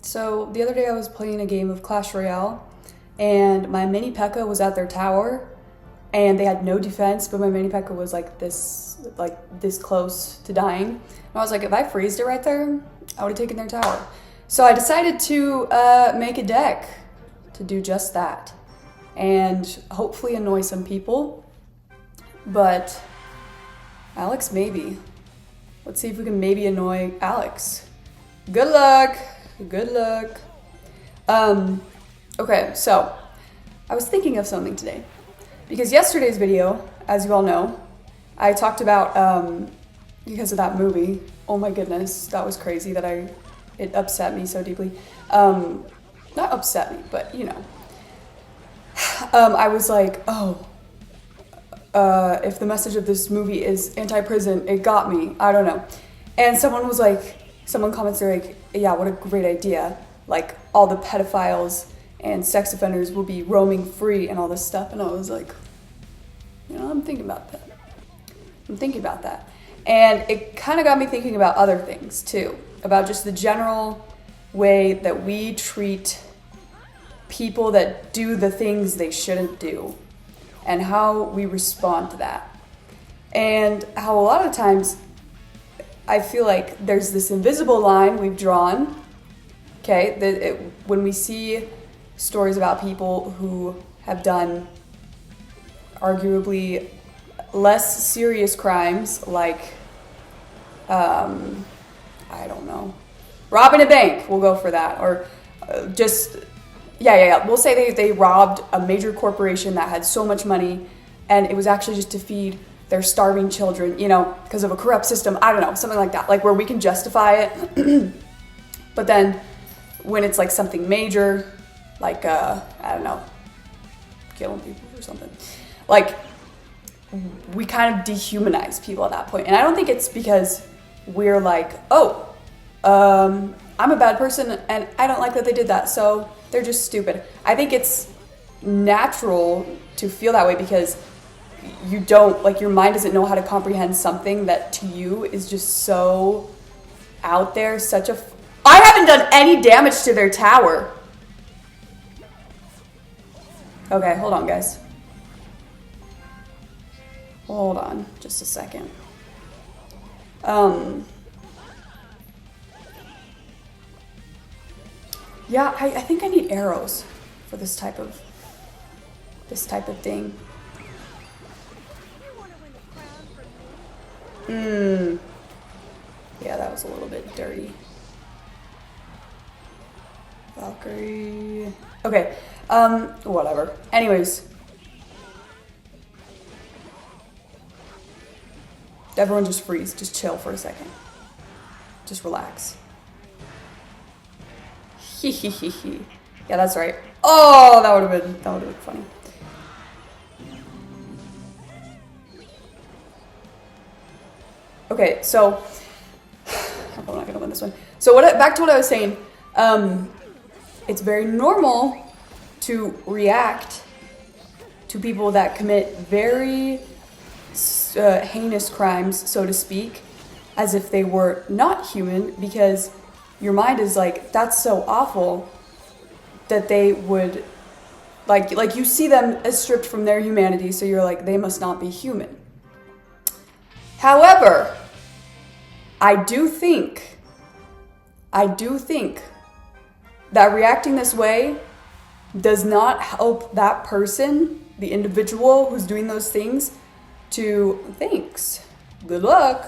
So the other day I was playing a game of Clash Royale, and my mini P.E.K.K.A. was at their tower, and they had no defense, but my mini P.E.K.K.A. was like this close to dying. And I was like, if I freezed it right there, I would have taken their tower. So I decided to make a deck to do just that, and hopefully annoy some people. But Alex, maybe. Let's see if we can maybe annoy Alex. Good luck. Good luck. Okay, so I was thinking of something today because yesterday's video, as you all know, I talked about because of that movie. Oh my goodness, that was crazy that it upset me so deeply. Not upset me, but you know. I was like, if the message of this movie is anti-prison, it got me. I don't know. And someone comments, they're like, yeah, what a great idea. Like, all the pedophiles and sex offenders will be roaming free and all this stuff. And I was like, I'm thinking about that. And it kind of got me thinking about other things, too. About just the general way that we treat people that do the things they shouldn't do. And how we respond to that. And how a lot of times I feel like there's this invisible line we've drawn, okay, when we see stories about people who have done arguably less serious crimes, like, I don't know, robbing a bank, we'll go for that, or we'll say they robbed a major corporation that had so much money, and it was actually just to feed their starving children, because of a corrupt system. I don't know, something like that, like where we can justify it. But then when it's like something major, like, I don't know, killing people or something, like, we kind of dehumanize people at that point. And I don't think it's because we're like, I'm a bad person and I don't like that they did that, so they're just stupid. I think it's natural to feel that way because you don't, like, your mind doesn't know how to comprehend something that to you is just so out there, I haven't done any damage to their tower. Okay, hold on, guys. Hold on, just a second. Yeah, I think I need arrows for this type of thing. Yeah, that was a little bit dirty. Valkyrie. Okay, whatever. Anyways. Everyone just freeze, just chill for a second. Just relax. Hee. Yeah, that's right. Oh, that would have been funny. Okay, so I'm probably not gonna win this one. So back to what I was saying. It's very normal to react to people that commit very heinous crimes, so to speak, as if they were not human, because your mind is like, that's so awful that they would, like you see them as stripped from their humanity, so you're like, they must not be human. However, I do think that reacting this way does not help that person, the individual who's doing those things, thanks, good luck,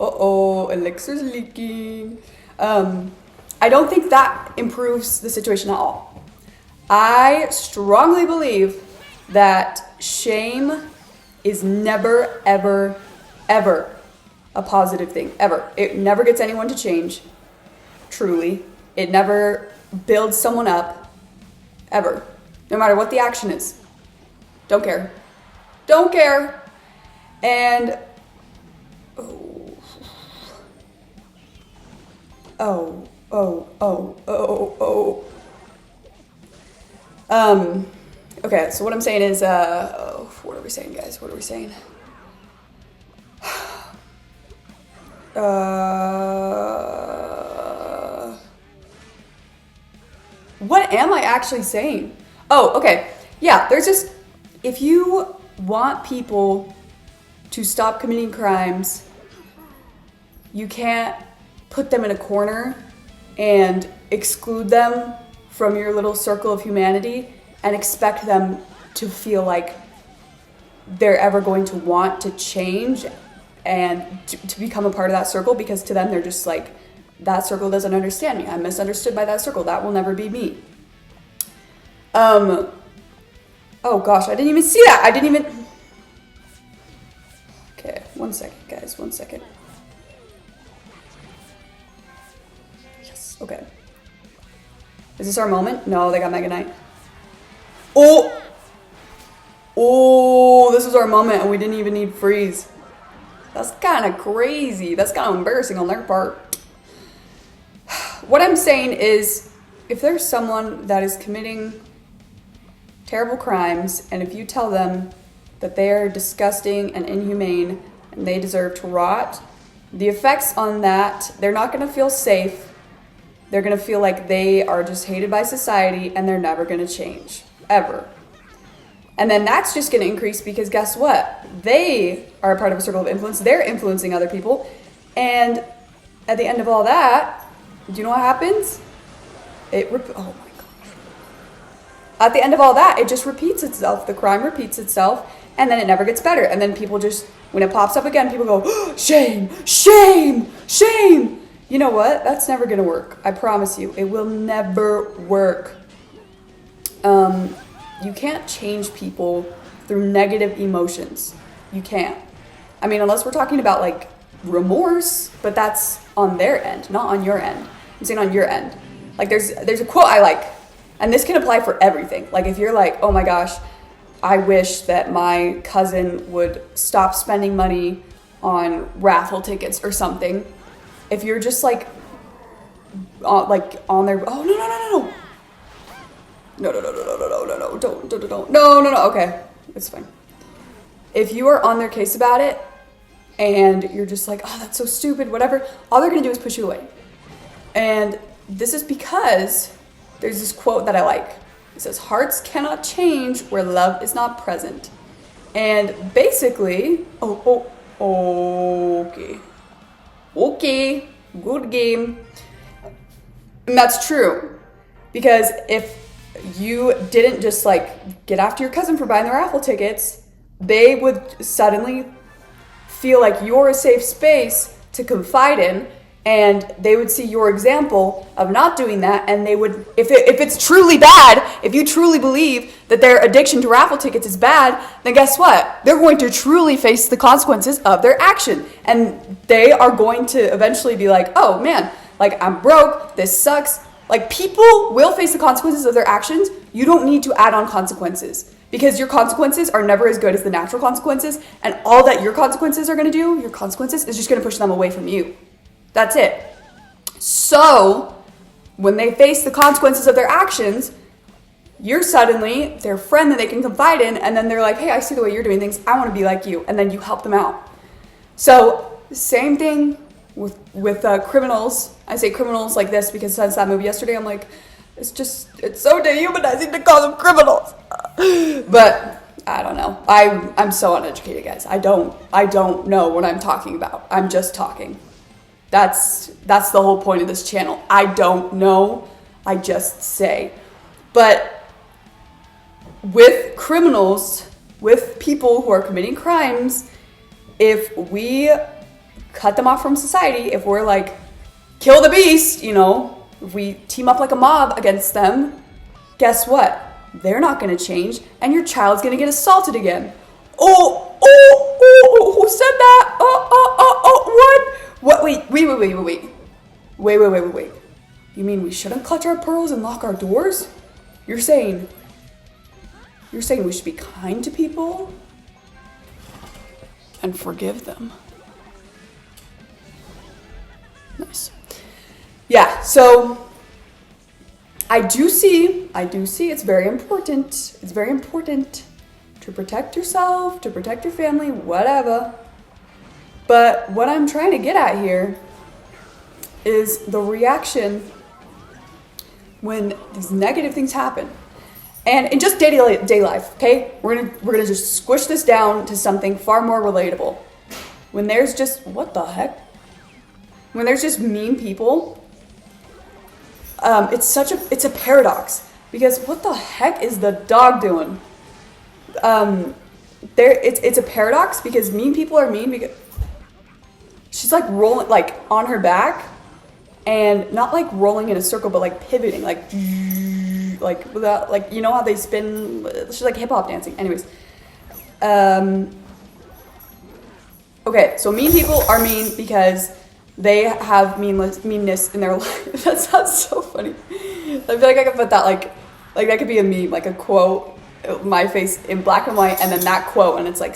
elixir's leaking. I don't think that improves the situation at all. I strongly believe that shame is never, ever, ever a positive thing, ever. It never gets anyone to change, truly. It never builds someone up, ever. No matter what the action is. Don't care. And okay, so what I'm saying is, what are we saying, guys? What are we saying? what am I actually saying? Oh, okay. Yeah, there's just, if you want people to stop committing crimes, you can't put them in a corner and exclude them from your little circle of humanity and expect them to feel like they're ever going to want to change and to become a part of that circle, because to them they're just like, that circle doesn't understand me. I'm misunderstood by that circle. That will never be me. Oh gosh, I didn't even see that. Okay, 1 second, guys, 1 second. Yes, okay. Is this our moment? No, they got Mega Knight. Oh, this is our moment and we didn't even need freeze. That's kind of crazy. That's kind of embarrassing on their part. What I'm saying is, if there's someone that is committing terrible crimes, and if you tell them that they are disgusting and inhumane and they deserve to rot, the effects on that, they're not going to feel safe. They're going to feel like they are just hated by society and they're never going to change, ever. And then that's just going to increase because guess what? They are a part of a circle of influence. They're influencing other people. And at the end of all that, do you know what happens? Oh my gosh. At the end of all that, it just repeats itself. The crime repeats itself, and then it never gets better. And then people just, when it pops up again, people go, oh, shame, shame, shame. You know what? That's never going to work. I promise you. It will never work. You can't change people through negative emotions. You can't. I mean, unless we're talking about like remorse, but that's on their end, not on your end. I'm saying on your end. Like there's a quote I like, and this can apply for everything. Like if you're like, oh my gosh, I wish that my cousin would stop spending money on raffle tickets or something. If you're just like on their, oh no. No, don't. Okay, it's fine. If you are on their case about it and you're just like, oh, that's so stupid, whatever, all they're going to do is push you away. And this is because there's this quote that I like. It says, hearts cannot change where love is not present. And basically, okay, good game. And that's true. Because if you didn't just like get after your cousin for buying the raffle tickets, they would suddenly feel like you're a safe space to confide in, and they would see your example of not doing that, and they would, if it's truly bad, if you truly believe that their addiction to raffle tickets is bad, then guess what? They're going to truly face the consequences of their action, and they are going to eventually be like, oh man, like I'm broke, this sucks. Like, people will face the consequences of their actions. You don't need to add on consequences, because your consequences are never as good as the natural consequences, and all that your consequences are going to do, your consequences, is just going to push them away from you. That's it. So, when they face the consequences of their actions, you're suddenly their friend that they can confide in, and then they're like, hey, I see the way you're doing things. I want to be like you. And then you help them out. So, same thing with criminals. I say criminals like this because since that movie yesterday, I'm like, it's so dehumanizing to call them criminals. But I don't know. I'm so uneducated, guys. I don't know what I'm talking about. I'm just talking. That's the whole point of this channel. I don't know. I just say. But with criminals, with people who are committing crimes, if we cut them off from society, if we're like, kill the beast, if we team up like a mob against them, guess what? They're not going to change, and your child's going to get assaulted again. Oh, who said that? What? Wait. You mean we shouldn't clutch our pearls and lock our doors? You're saying we should be kind to people and forgive them. Nice. Yeah, so I do see it's very important. It's very important to protect yourself, to protect your family, whatever. But what I'm trying to get at here is the reaction when these negative things happen, and in just day life, okay, we're gonna just squish this down to something far more relatable. When there's just what the heck? When there's just mean people, it's a paradox, because what the heck is the dog doing? It's a paradox because mean people are mean because she's like rolling like on her back, and not like rolling in a circle, but like pivoting, like without, like, you know how they spin. She's like hip hop dancing. Anyways, okay, so mean people are mean because they have meanness in their life. That sounds so funny. I feel like I could put that like that could be a meme, like a quote, my face in black and white, and then that quote, and it's like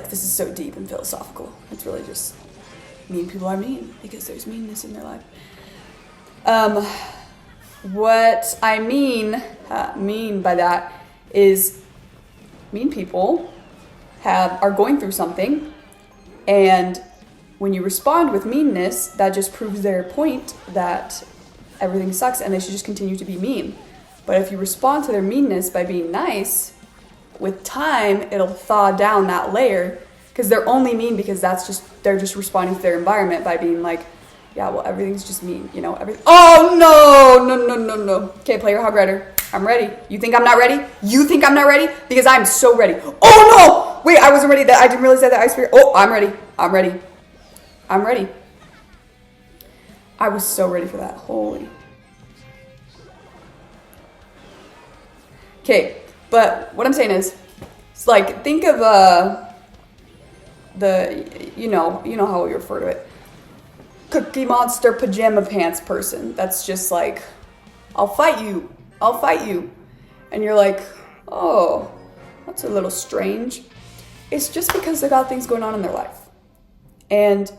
this is so deep and philosophical. It's really just mean people are mean because there's meanness in their life. What I mean by that is mean people are going through something, and when you respond with meanness, that just proves their point that everything sucks and they should just continue to be mean. But if you respond to their meanness by being nice, with time, it'll thaw down that layer, because they're only mean because they're just responding to their environment by being like, yeah, well, everything's just mean, you know, everything. Oh, no. Okay, player hog rider, I'm ready. You think I'm not ready? You think I'm not ready? Because I'm so ready. Oh, no! Wait, I wasn't ready. I didn't realize that ice spear. Oh, I'm ready. I was so ready for that. Holy. Okay, but what I'm saying is, it's like, think of you know how we refer to it, Cookie Monster pajama pants person. That's just like, I'll fight you. And you're like, oh, that's a little strange. It's just because they got things going on in their life. And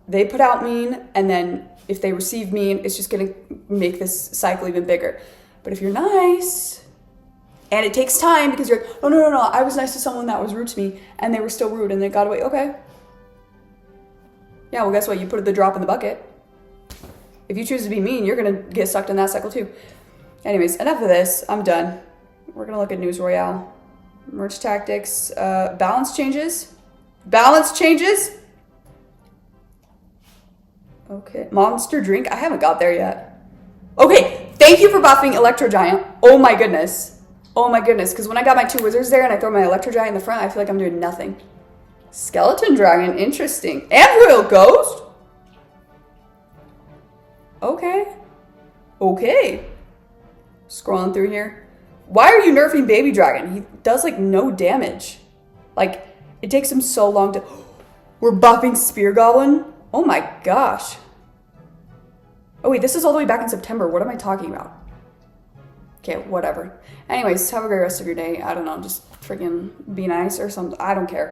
they put out mean, and then if they receive mean, it's just gonna make this cycle even bigger. But if you're nice, and it takes time because you're like, oh, no, I was nice to someone that was rude to me, and they were still rude, and they got away. Okay. Yeah, well, guess what? You put the drop in the bucket. If you choose to be mean, you're going to get sucked in that cycle too. Anyways, enough of this. I'm done. We're going to look at News Royale. Merch tactics. Balance changes. Okay. Monster drink. I haven't got there yet. Okay. Thank you for buffing Electro Giant. Oh my goodness. Because when I got my 2 wizards there and I throw my Electro Giant in the front, I feel like I'm doing nothing. Skeleton Dragon. Interesting. And Royal Ghost. Okay. Scrolling through here. Why are you nerfing Baby Dragon? He does like no damage. Like, it takes him so long to... We're buffing Spear Goblin? Oh my gosh. Oh wait, this is all the way back in September. What am I talking about? Okay, whatever. Anyways, have a great rest of your day. I don't know, just freaking be nice or something. I don't care.